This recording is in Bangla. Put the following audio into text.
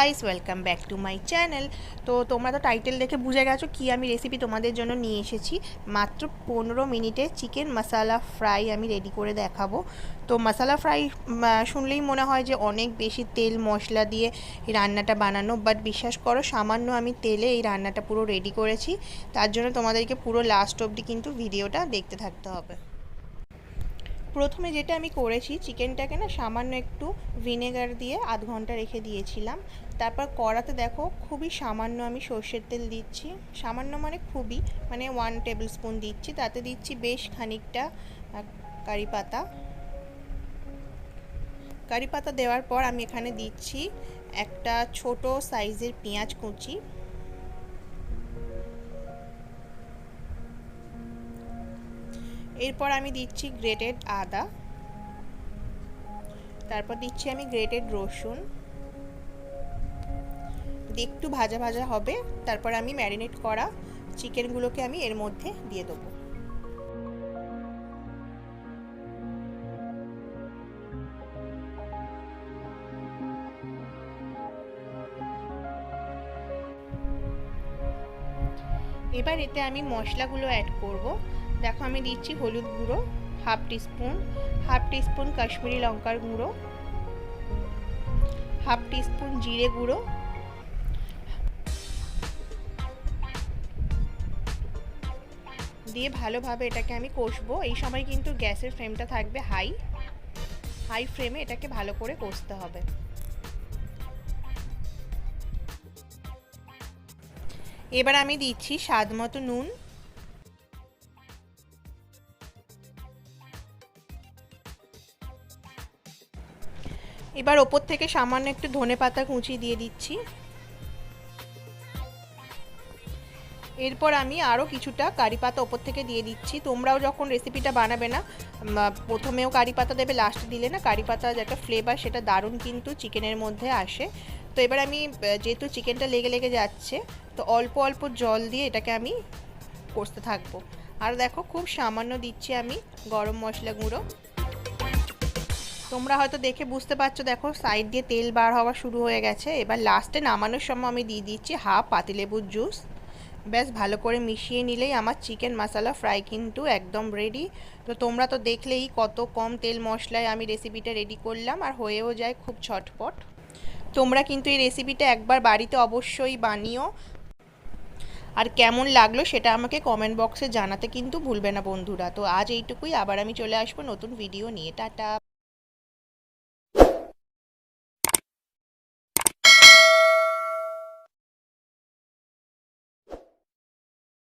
Guys, welcome back to my channel. তো তোমরা তো টাইটেল দেখে বুঝে গেছো কি আমি রেসিপি তোমাদের জন্য নিয়ে এসেছি। মাত্র 15 মিনিটে চিকেন মশালা ফ্রাই আমি রেডি করে দেখাবো। তো মশালা ফ্রাই শুনলেই মনে হয় যে অনেক বেশি তেল মশলা দিয়ে এই রান্নাটা বানানো, বাট বিশ্বাস করো সামান্য আমি তেলে এই রান্নাটা পুরো রেডি করেছি। তার জন্য তোমাদেরকে পুরো লাস্ট অবধি কিন্তু ভিডিওটা দেখতে থাকতে হবে। প্রথমে যেটা আমি করেছি, চিকেনটাকে না সামান্য একটু ভিনেগার দিয়ে আধ ঘন্টা রেখে দিয়েছিলাম। তারপর কড়াতে দেখো খুবই সামান্য আমি সর্ষের তেল দিচ্ছি, সামান্য মানে খুবই, মানে 1 টেবিল স্পুন দিচ্ছি। তাতে দিচ্ছি বেশ খানিকটা কারি পাতা। কারি পাতা দেওয়ার পর আমি এখানে দিচ্ছি একটা ছোট সাইজের পেঁয়াজ কুচি, এরপর আমি দিচ্ছি গ্রেটেড আদা, তারপর দিচ্ছি আমি গ্রেটেড রসুন। একটু ভাজা ভাজা হবে, তারপর আমি ম্যারিনেট করা চিকেনগুলোকে আমি এর মধ্যে দিয়ে দেবো। এবার এতে আমি মশলাগুলো অ্যাড করব। দেখো আমি দিচ্ছি হলুদ গুঁড়ো হাফ টিস্পুন কাশ্মীরি লঙ্কার গুঁড়ো, হাফ টিস্পুন জিরে গুঁড়ো, দিয়ে ভালোভাবে এটাকে আমি কষবো। এই সময় কিন্তু গ্যাসের ফ্লেমটা থাকবে হাই ফ্লেমে, এটাকে ভালো করে কষতে হবে। এবার আমি দিচ্ছি স্বাদ মতো নুন, এবার ওপর থেকে সামান্য একটু ধনেপাতা কুচি দিয়ে দিচ্ছি। এরপর আমি আরও কিছুটা কারি পাতা ওপর থেকে দিয়ে দিচ্ছি। তোমরাও যখন রেসিপিটা বানাবে না, প্রথমেও কারি পাতা দেবে, লাস্টে দিলে না কারি পাতা যে একটা ফ্লেভার সেটা দারুণ কিন্তু চিকেনের মধ্যে আসে। তো এবার আমি যেহেতু চিকেনটা লেগে লেগে যাচ্ছে, তো অল্প অল্প জল দিয়ে এটাকে আমি কষতে থাকবো। আর দেখো খুব সামান্য দিচ্ছি আমি গরম মশলা গুঁড়ো। তোমরা হয়তো দেখে বুঝতে পারছো, দেখো সাইড দিয়ে তেল বার হওয়া শুরু হয়ে গেছে। এবার লাস্টে নামানোর সময় আমি দিয়ে দিচ্ছি হাফ পাতিলেবুর জুস। ব্যাস ভালো করে মিশিয়ে নিলেই আমার চিকেন মশালা ফ্রাই কিন্তু একদম রেডি। তো তোমরা তো দেখলেই কত কম তেল মশলায় আমি রেসিপিটা রেডি করলাম, আর হয়েও যায় খুব ঝটপট। তোমরা কিন্তু এই রেসিপিটা একবার বাড়িতে অবশ্যই বানিও, আর কেমন লাগলো সেটা আমাকে কমেন্ট বক্সে জানাতে কিন্তু ভুলবে না বন্ধুরা। তো আজ এইটুকুই, আবার আমি চলে আসবো নতুন ভিডিও নিয়ে। টাটা।